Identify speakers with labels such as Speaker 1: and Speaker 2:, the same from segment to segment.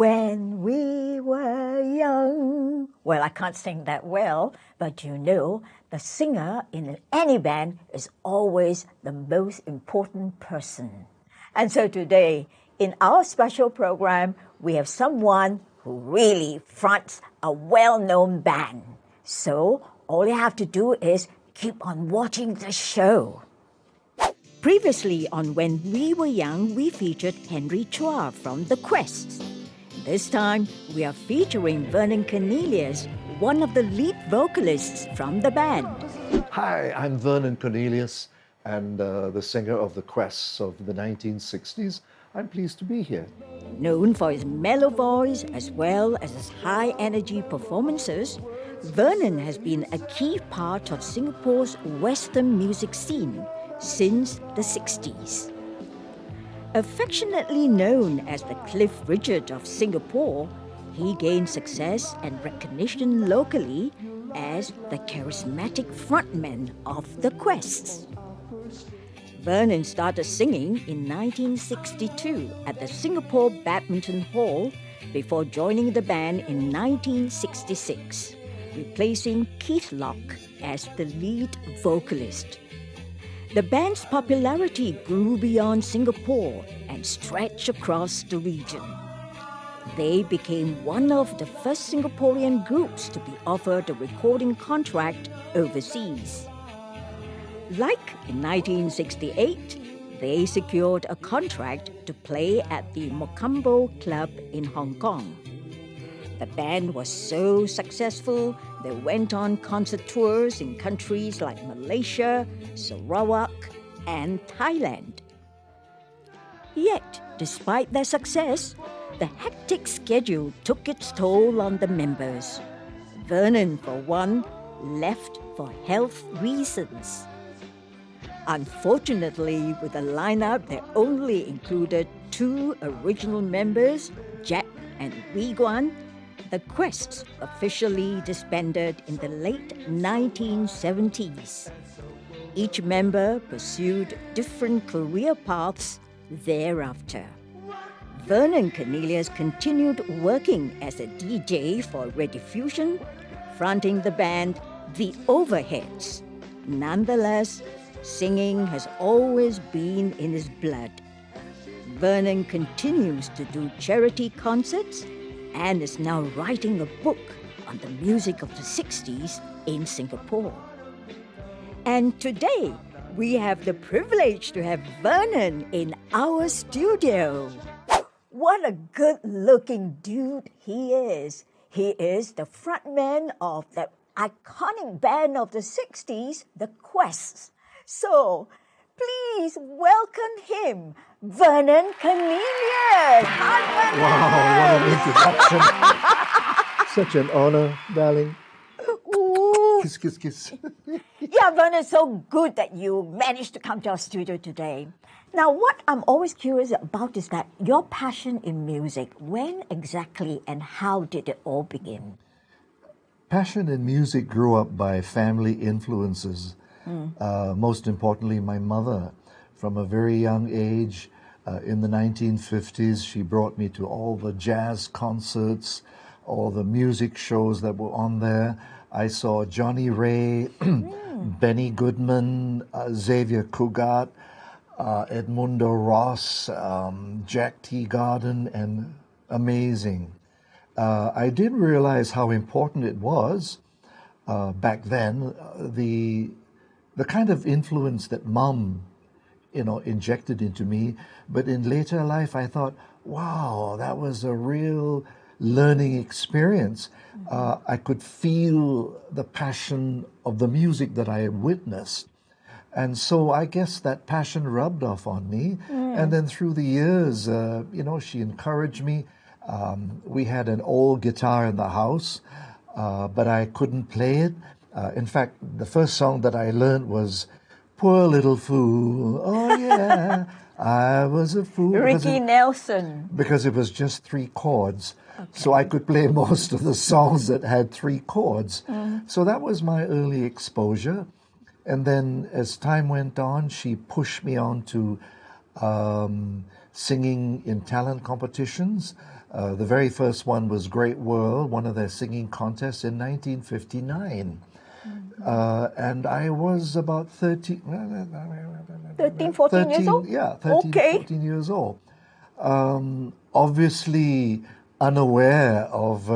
Speaker 1: When we were young. Well, I can't sing that well, but you know, the singer in any band is always the most important person. And so today, in our special program, we have someone who really fronts a well-known band. So all you have to do is keep on watching the show. Previously on When We Were Young, we featured Henry Chua from The Quests. This time, we are featuring Vernon Cornelius, one of the lead vocalists from the band.
Speaker 2: Hi, I'm Vernon Cornelius and the singer of The Quests of the 1960s. I'm pleased to be here.
Speaker 1: Known for his mellow voice as well as his high-energy performances, Vernon has been a key part of Singapore's Western music scene since the 60s. Affectionately known as the Cliff Richard of Singapore, he gained success and recognition locally as the charismatic frontman of The Quests. Vernon started singing in 1962 at the Singapore Badminton Hall before joining the band in 1966, replacing Keith Locke as the lead vocalist. The band's popularity grew beyond Singapore and stretched across the region. They became one of the first Singaporean groups to be offered a recording contract overseas. Like in 1968, they secured a contract to play at the Mocambo Club in Hong Kong. The band was so successful, they went on concert tours in countries like Malaysia, Sarawak, and Thailand. Yet, despite their success, the hectic schedule took its toll on the members. Vernon, for one, left for health reasons. Unfortunately, with a lineup that only included two original members, Jack and Wee Guan, The Quests officially disbanded in the late 1970s. Each member pursued different career paths thereafter. Vernon Cornelius continued working as a DJ for Rediffusion, fronting the band The Overheads. Nonetheless, singing has always been in his blood. Vernon continues to do charity concerts and is now writing a book on the music of the 60s in Singapore. And today, we have the privilege to have Vernon in our studio. What a good-looking dude he is. He is the frontman of the iconic band of the 60s, The Quests. So, please welcome him, Vernon Cornelius. Hi, Vernon.
Speaker 2: Wow, what an introduction. Such an honor, darling.
Speaker 1: Ooh.
Speaker 2: Kiss, kiss, kiss.
Speaker 1: Yeah, Vernon, so good that you managed to come to our studio today. Now, what I'm always curious about is that your passion in music, when exactly and how did it all begin?
Speaker 2: Passion in music grew up by family influences. Most importantly, my mother. From a very young age, in the 1950s, she brought me to all the jazz concerts, all the music shows that were on there. I saw Johnny Ray, Benny Goodman, Xavier Cugat, Edmundo Ross, Jack Teagarden, and amazing. I didn't realize how important it was back then, the kind of influence that Mom, injected into me. But in later life, I thought, wow, that was a real learning experience. I could feel the passion of the music that I witnessed. And so I guess that passion rubbed off on me. And then through the years, she encouraged me. We had an old guitar in the house, but I couldn't play it. In fact, the first song that I learned was Poor Little Fool. Oh, yeah, I was a fool.
Speaker 1: Ricky Nelson.
Speaker 2: Because it was just 3 chords. Okay. So I could play most of the songs that had 3 chords. So that was my early exposure. And then as time went on, she pushed me on to singing in talent competitions. The very first one was Great World, one of their singing contests in 1959. And I was about 13,
Speaker 1: 13, 14 years old?
Speaker 2: Yeah, 13,
Speaker 1: Okay.
Speaker 2: 14 years old. Obviously unaware of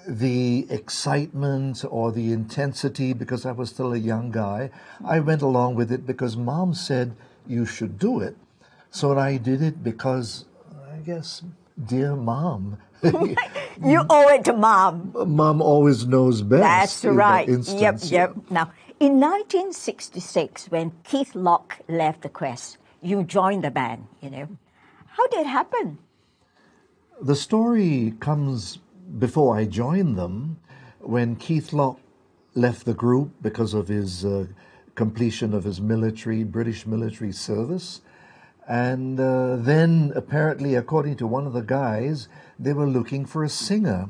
Speaker 2: the excitement or the intensity because I was still a young guy. I went along with it because Mom said you should do it. So I did it because, I guess, dear Mom.
Speaker 1: You owe it to Mom.
Speaker 2: Mom always knows best.
Speaker 1: That's
Speaker 2: in
Speaker 1: right.
Speaker 2: That instance.
Speaker 1: Yep. Now, in 1966, when Keith Locke left the Quest, you joined the band, you know. How did it happen?
Speaker 2: The story comes before I joined them, when Keith Locke left the group because of his completion of his British military service. And then, apparently, according to one of the guys, they were looking for a singer.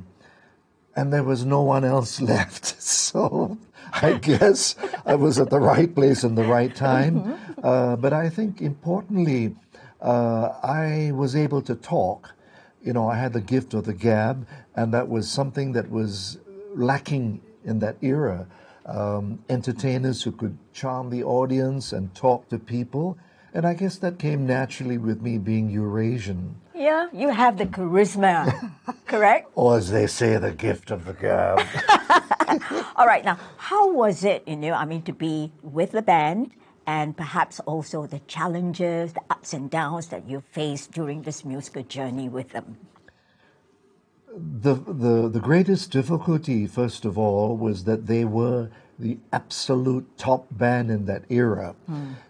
Speaker 2: And there was no one else left. So I guess I was at the right place in the right time. But I think, importantly, I was able to talk. You know, I had the gift of the gab, and that was something that was lacking in that era. Entertainers who could charm the audience and talk to people. And I guess that came naturally with me being Eurasian.
Speaker 1: Yeah, you have the charisma, correct?
Speaker 2: Or as they say, the gift of the gab.
Speaker 1: All right, now, how was it, to be with the band and perhaps also the challenges, the ups and downs that you faced during this musical journey with them?
Speaker 2: The greatest difficulty, first of all, was that they were the absolute top band in that era.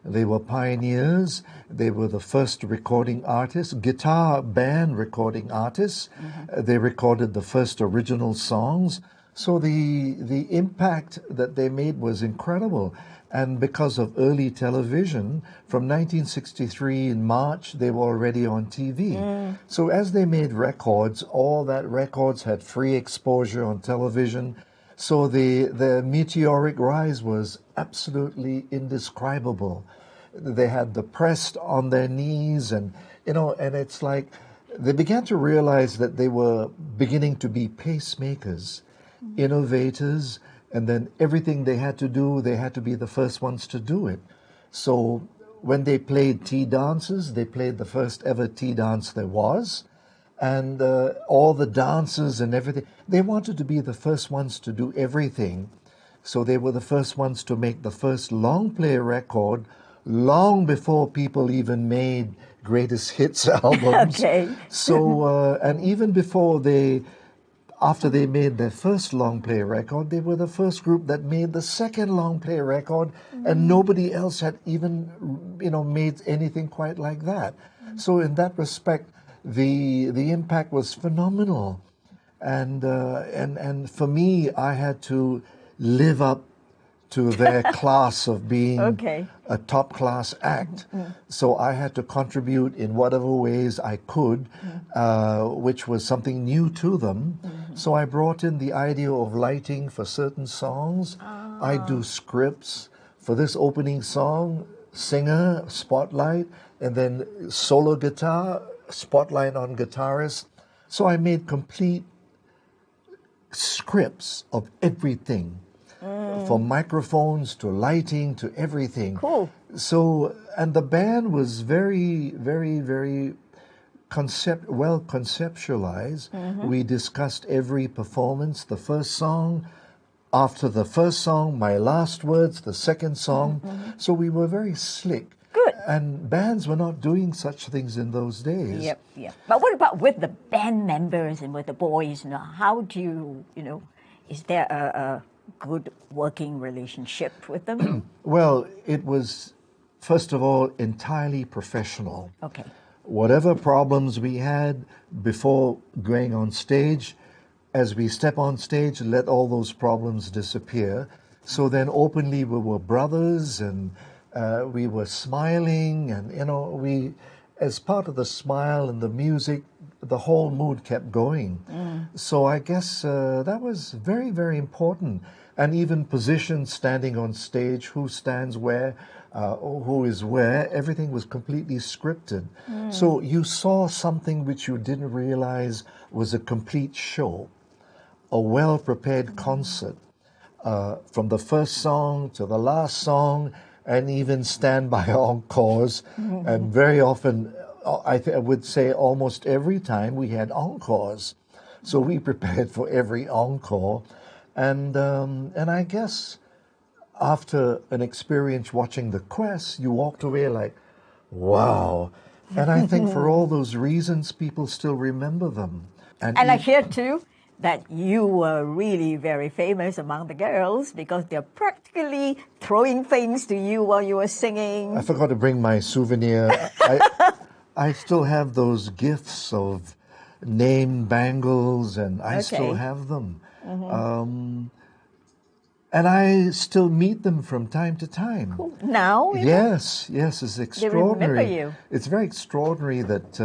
Speaker 2: They were pioneers. They were the first recording artists, guitar band recording artists. They recorded the first original songs. So the impact that they made was incredible. And because of early television, from 1963 in March, they were already on TV. So as they made records, all that records had free exposure on television. So the meteoric rise was absolutely indescribable. They had the press on their knees, and it's like they began to realize that they were beginning to be pacemakers, innovators, and then everything they had to do, they had to be the first ones to do it. So when they played tea dances, they played the first ever tea dance there was. And all the dances and everything, they wanted to be the first ones to do everything. So they were the first ones to make the first long play record long before people even made greatest hits albums.
Speaker 1: Okay.
Speaker 2: So, and even before after they made their first long play record, they were the first group that made the second long play record, and nobody else had even, made anything quite like that. So in that respect, the impact was phenomenal, and for me, I had to live up to their class of being a top class act. So I had to contribute in whatever ways I could, which was something new to them. So I brought in the idea of lighting for certain songs. I do scripts for this opening song, singer, spotlight, and then solo guitar, spotlight on guitarist. So I made complete scripts of everything, from microphones to lighting to everything.
Speaker 1: Cool.
Speaker 2: So, and the band was very, very, very well conceptualized. We discussed every performance, the first song, after the first song, my last words, the second song. So we were very slick.
Speaker 1: Good.
Speaker 2: And bands were not doing such things in those days.
Speaker 1: Yep. But what about with the band members and with the boys? How do you, is there a good working relationship with them?
Speaker 2: Well, it was, first of all, entirely professional.
Speaker 1: Okay.
Speaker 2: Whatever problems we had before going on stage, as we step on stage, let all those problems disappear. So then openly we were brothers, and we were smiling, and we, as part of the smile and the music, the whole mood kept going. So I guess that was very, very important. And even position, standing on stage, who stands where, who is where. Everything was completely scripted. So you saw something which you didn't realize was a complete show, a well-prepared concert, from the first song to the last song, and even standby encores. And very often, I would say almost every time, we had encores. So we prepared for every encore. And I guess after an experience watching The Quest, you walked away like, wow. And I think for all those reasons, people still remember them.
Speaker 1: And I hear too that you were really very famous among the girls because they're practically throwing things to you while you were singing.
Speaker 2: I forgot to bring my souvenir. I still have those gifts of name bangles, and I still have them. And I still meet them from time to time.
Speaker 1: Cool. Now?
Speaker 2: Yes, it's extraordinary.
Speaker 1: They remember you.
Speaker 2: It's very extraordinary that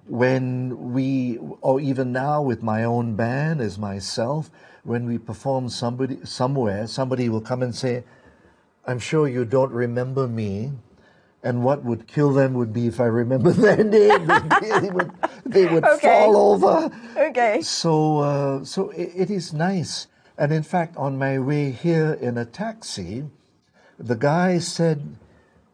Speaker 2: when we, or even now with my own band as myself, when we perform somewhere, somebody will come and say, I'm sure you don't remember me. And what would kill them would be if I remember their name. They would fall over.
Speaker 1: Okay.
Speaker 2: So it is nice. And in fact, on my way here in a taxi, the guy said,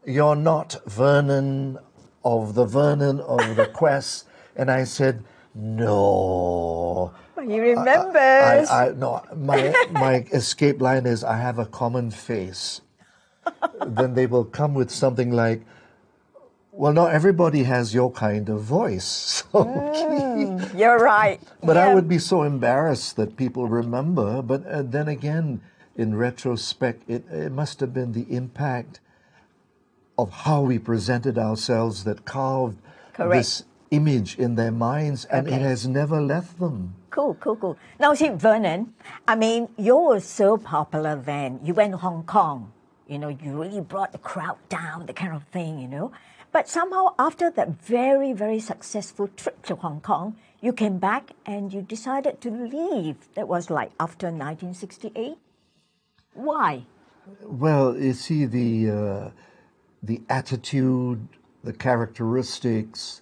Speaker 2: you're not Vernon of the Quest. And I said, no.
Speaker 1: But he remembers.
Speaker 2: No, my escape line is, I have a common face. Then they will come with something like, well, not everybody has your kind of voice. So,
Speaker 1: you're right.
Speaker 2: But I would be so embarrassed that people remember. But then again, in retrospect, it must have been the impact of how we presented ourselves that carved this image in their minds, and it has never left them.
Speaker 1: Cool. Now, see, Vernon, I mean, you were so popular then. You went to Hong Kong. You know, you really brought the crowd down, the kind of thing, you know. But somehow, after that very, very successful trip to Hong Kong, you came back and you decided to leave. That was like after 1968. Why?
Speaker 2: Well, you see, the attitude, the characteristics,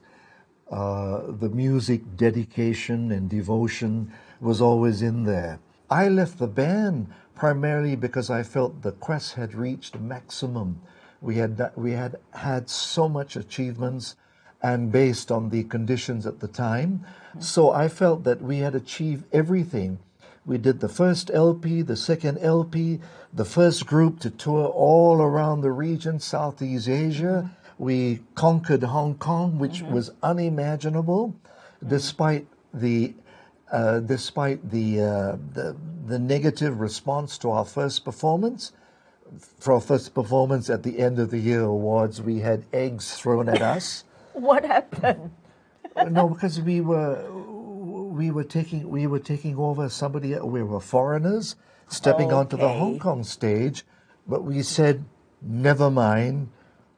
Speaker 2: the music dedication and devotion was always in there. I left the band primarily because I felt the Quest had reached maximum. We had so much achievements, and based on the conditions at the time, so I felt that we had achieved everything. We did the first LP, the second LP, the first group to tour all around the region, Southeast Asia. We conquered Hong Kong, which was unimaginable, despite the negative response to our first performance. For our first performance at the end of the year awards, we had eggs thrown at us.
Speaker 1: What happened?
Speaker 2: No, because we were taking over somebody. We were foreigners stepping onto the Hong Kong stage, but we said, never mind,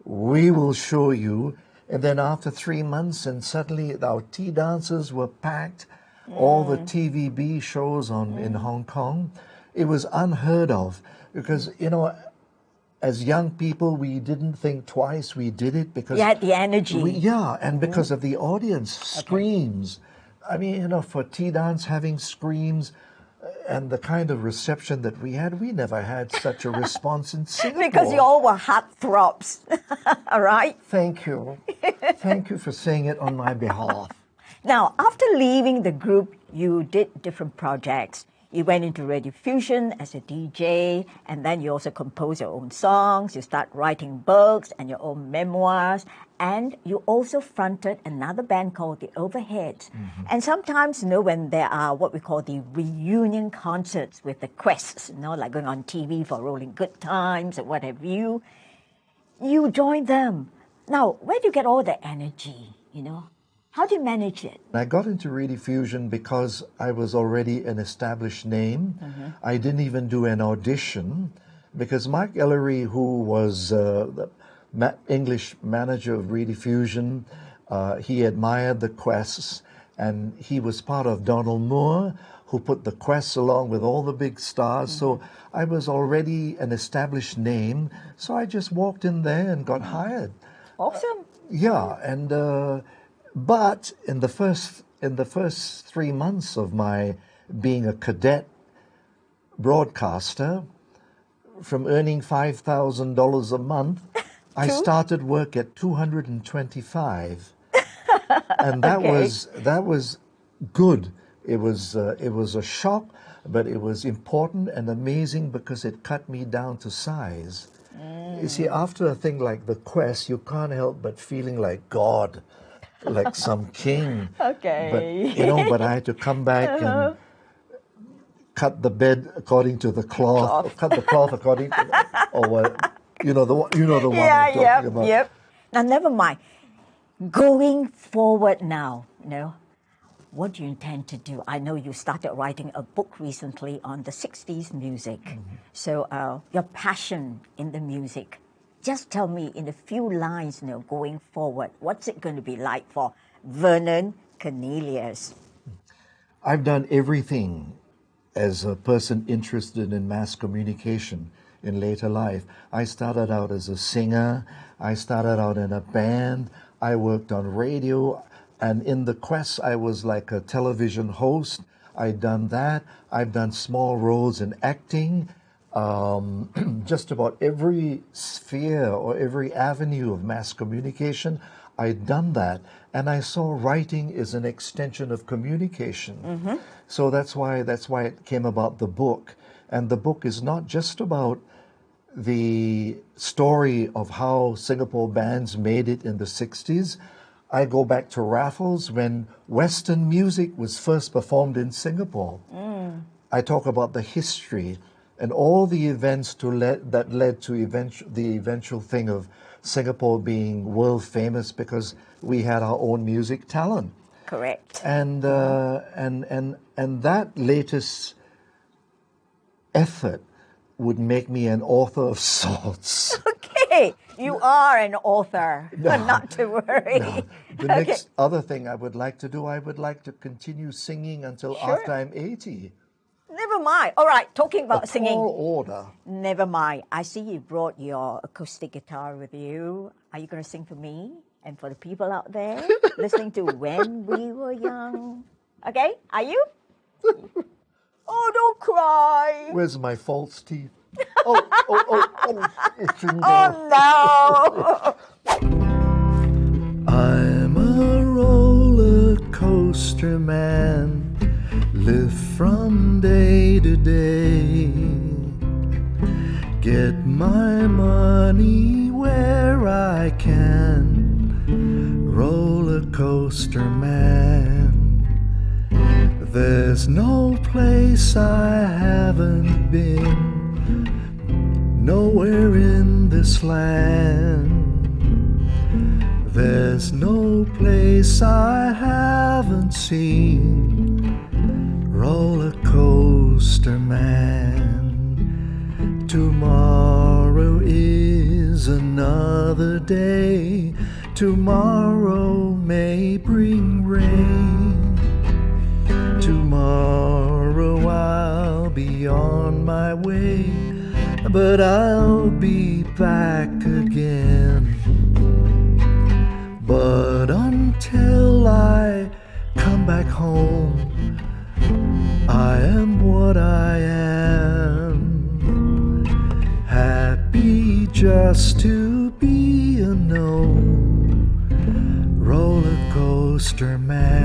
Speaker 2: we will show you. And then after 3 months, and suddenly our tea dances were packed. All the TVB shows in Hong Kong. It was unheard of because, you know, as young people, we didn't think twice. We did it because...
Speaker 1: You had the energy.
Speaker 2: And because of the audience, screams. I mean, you know, for tea dance, having screams and the kind of reception that we had, we never had such a response in Singapore.
Speaker 1: Because you all were heartthrobs, all right?
Speaker 2: Thank you. Thank you for saying it on my behalf.
Speaker 1: Now, after leaving the group, you did different projects. You went into Radio Fusion as a DJ, and then you also composed your own songs. You start writing books and your own memoirs, and you also fronted another band called The Overheads. And sometimes, you know, when there are what we call the reunion concerts with the Quests, you know, like going on TV for Rolling Good Times or what have you, you join them. Now, where do you get all the energy, you know? How do you manage it?
Speaker 2: I got into Radio Fusion because I was already an established name. I didn't even do an audition because Mike Ellery, who was the English manager of Radio Fusion, he admired the Quests, And he was part of Donald Moore, who put the Quest along with all the big stars. So I was already an established name. So I just walked in there and got hired.
Speaker 1: Awesome.
Speaker 2: Yeah, and but in the first 3 months of my being a cadet broadcaster, from earning $5,000 a month, I started work at 225, and that was good. It was a shock, but it was important and amazing because it cut me down to size. You see, after a thing like the Quest, you can't help but feeling like God, like some king.
Speaker 1: Okay.
Speaker 2: But I had to come back and cut the bed according to the cloth, or cut the cloth according to or what, the one I'm talking about.
Speaker 1: Yep. Now, never mind. Going forward now, what do you intend to do? I know you started writing a book recently on the 60s music. So your passion in the music, just tell me in a few lines, going forward, what's it going to be like for Vernon Cornelius?
Speaker 2: I've done everything as a person interested in mass communication in later life. I started out as a singer. I started out in a band. I worked on radio. And in the Quest, I was like a television host. I'd done that. I've done small roles in acting. Just about every sphere or every avenue of mass communication, I'd done that. And I saw writing is an extension of communication. So that's why it came about the book. And the book is not just about the story of how Singapore bands made it in the 60s. I go back to Raffles when Western music was first performed in Singapore. I talk about the history and all the events that led to the eventual thing of Singapore being world famous because we had our own music talent.
Speaker 1: Correct.
Speaker 2: And that latest effort would make me an author of sorts.
Speaker 1: Okay, you are an author, not to worry.
Speaker 2: No. The next other thing I would like to do, I would like to continue singing until after I'm 80.
Speaker 1: Never mind. All right, talking about singing.
Speaker 2: Tall order.
Speaker 1: Never mind. I see you brought your acoustic guitar with you. Are you going to sing for me and for the people out there listening to When We Were Young? Okay, are you? Oh, don't cry.
Speaker 2: Where's my false teeth? Itching there.
Speaker 1: Oh, no.
Speaker 2: I'm a roller coaster man, live from day to day, get my money where I can, roller coaster man. There's no place I haven't been, nowhere in this land. There's no place I haven't seen, roller coaster man. Tomorrow is another day, tomorrow may bring rain. Tomorrow I'll be on my way, but I'll be back again. But until I come back home, I am what I am, happy just to be a gnome, roller coaster man.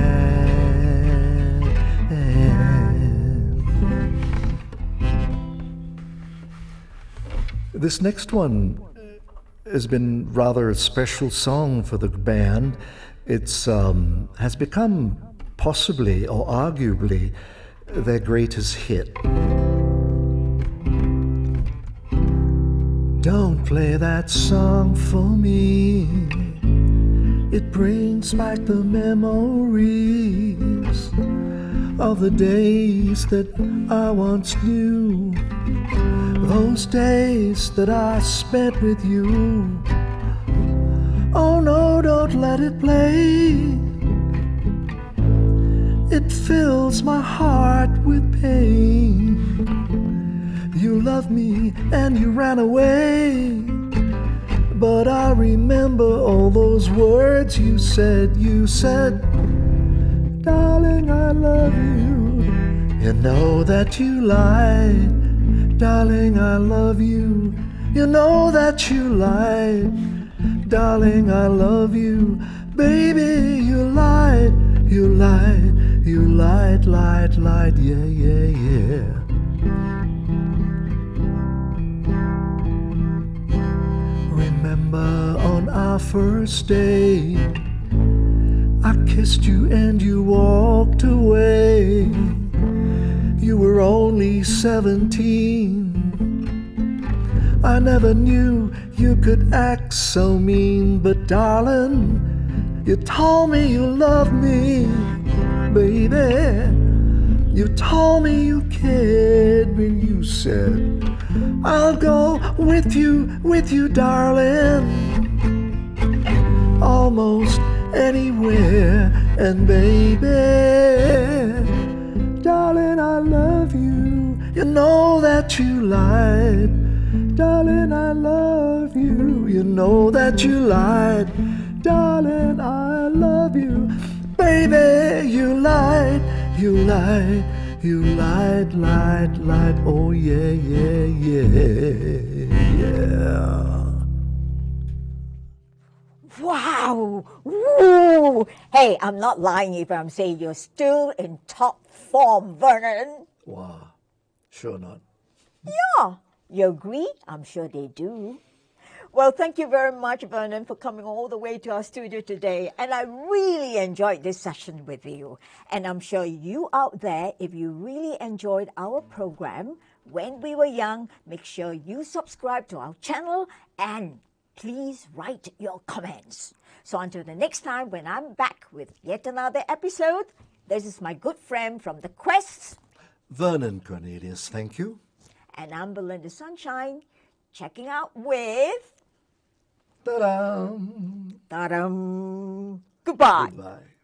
Speaker 2: This next one has been rather a special song for the band. It's has become possibly or arguably their greatest hit. Don't play that song for me, it brings back the memories of the days that I once knew, those days that I spent with you. Oh no, don't let it play. it fills my heart with pain. You loved me and you ran away, but I remember all those words you said. You said, darling, I love you. You know that you lied. Darling, I love you. You know that you lied. Darling, I love you. Baby, you lied. You lied. You lied, lied, lied. Yeah, yeah, yeah. Remember on our first date, I kissed you and you walked away. You were only 17. I never knew you could act so mean, but darling, you told me you loved me, baby. You told me you cared when you said, I'll go with you, darling, almost anywhere. And baby, darling, I love you. You know that you lied. Darling, I love you. You know that you lied. Darling, I love you. Baby, you lied. You lied. You lied, lied, lied. Oh yeah, yeah, yeah, yeah.
Speaker 1: Wow! Woo! Hey, I'm not lying if I'm saying you're still in top form, Vernon.
Speaker 2: Wow, sure not.
Speaker 1: Yeah, you agree? I'm sure they do. Well, thank you very much, Vernon, for coming all the way to our studio today. And I really enjoyed this session with you. And I'm sure you out there, if you really enjoyed our program, When We Were Young, make sure you subscribe to our channel and please write your comments. So until the next time when I'm back with yet another episode, this is my good friend from The Quests,
Speaker 2: Vernon Cornelius, thank you.
Speaker 1: And I'm Belinda Sunshine, checking out with...
Speaker 2: Ta-da!
Speaker 1: Ta-dam! Goodbye.
Speaker 2: Goodbye.